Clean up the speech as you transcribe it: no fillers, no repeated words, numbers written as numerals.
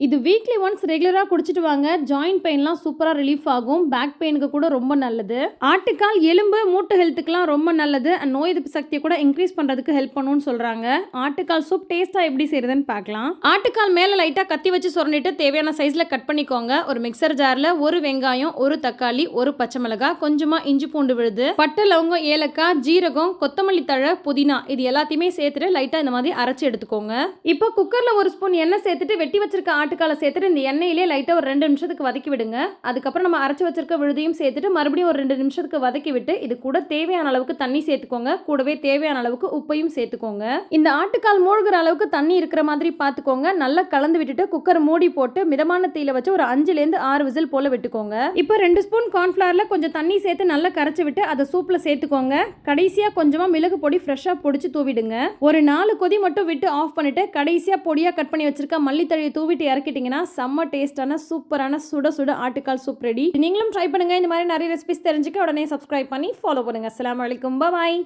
இது weekly once ரெகுலராக குடிச்சிட்டு வாங்க. ஜாயிண்ட் பெயின்லாம் சூப்பராக ரிலீஃப் ஆகும். பேக் பெயினுக்கு கூட ரொம்ப நல்லது. ஆட்டுக்கால் எலும்பு மூட்டு ஹெல்த்துக்குலாம் ரொம்ப நல்லது. நோய் எதிர்ப்பு சக்தியை கூட இன்க்ரீஸ் பண்ணுறதுக்கு ஹெல்ப் பண்ணுன்னு சொல்கிறாங்க. ஆட்டுக்கால் சூப் டேஸ்ட்டாக எப்படி செய்யறதுன்னு பார்க்கலாம். ஆட்டுக்கால் மேலே லைட்டாக கத்தி வச்சு சுரண்டிட்டு தேவையான சைஸில் கட் பண்ணிக்கோங்க. ஒரு மிக்சர் ஜாரில் ஒரு வெங்காயம், ஒரு தக்காளி, ஒரு பச்சை மிளகாய், கொஞ்சமாக இஞ்சி பூண்டு விழுது, பட்டை, லவங்கம், ஏலக்காய், ஜீரகம், கொத்தமல்லி தழை, புதினா இது எல்லாத்தையுமே சேர்த்துட்டு லைட்டாக இந்த மாதிரி அரைச்சி எடுத்துக்கோங்க. இப்போ குக்கரில் ஒரு ஸ்பூன் எண்ணெய் சேர்த்துட்டு வெட்டி வச்சிருக்க ஆட்டுக்காலை சேர்த்துட்டு இந்த எண்ணெயிலே லைட்டாக ஒரு 2 நிமிஷத்துக்கு வதக்கி விடுங்க. அதுக்கப்புறம் நம்ம அரைச்சி வச்சிருக்க விழுதையும் சேர்த்துட்டு மறுபடியும் ஒரு 2 நிமிஷத்துக்கு வதக்கி விட்டு இது கூட தேவையான அளவுக்கு தண்ணி சேர்த்துக்கோங்க. கூடவே தேவையான அளவுக்கு உப்பையும் சேர்த்துக்கோங்க. இந்த ஆட்டுக்கால் மூழ்கிற அளவுக்கு தண்ணி இருக்கிற மாதிரி பார்த்துக்கோங்க. நல்லா கலந்து விட்டுட்டு குக்கர் மூடி போட்டு மிதமான தீயில வச்சு ஒரு 5லேருந்து 6 விசில் போல விட்டுக்கோங்க. இப்போ 2 ஸ்பூன் கார்ன்ஃபிளவர்ல கொஞ்சம் தண்ணி சேர்த்து நல்லா கரைச்சி விட்டு அதை சூப்ல சேர்த்துக்கோங்க. கடைசியா கொஞ்சமா மிளகு பொடி ஃப்ரெஷ்ஷா பொடிச்சு தூவிடுங்க. ஒரு 4 கொதி மட்டும் விட்டு ஆஃப் பண்ணிட்டு கடைசியா பொடியா கட் பண்ணி வச்சிருக்க மல்லித்தழையை தூவிட்டு இறக்கிட்டீங்கன்னா செம்ம டேஸ்டான சூப்பரான சுட சுட ஆட்டுக்கால் சூப் ரெடி. நீங்களும் ட்ரை பண்ணுங்க. இந்த மாதிரி நிறைய ரெசிபிஸ் தெரிஞ்சுக்க உடனே சப்ஸ்கிரைப் பண்ணி ஃபாலோ பண்ணுங்க. அஸ்ஸலாமு அலைக்கும். பாய்.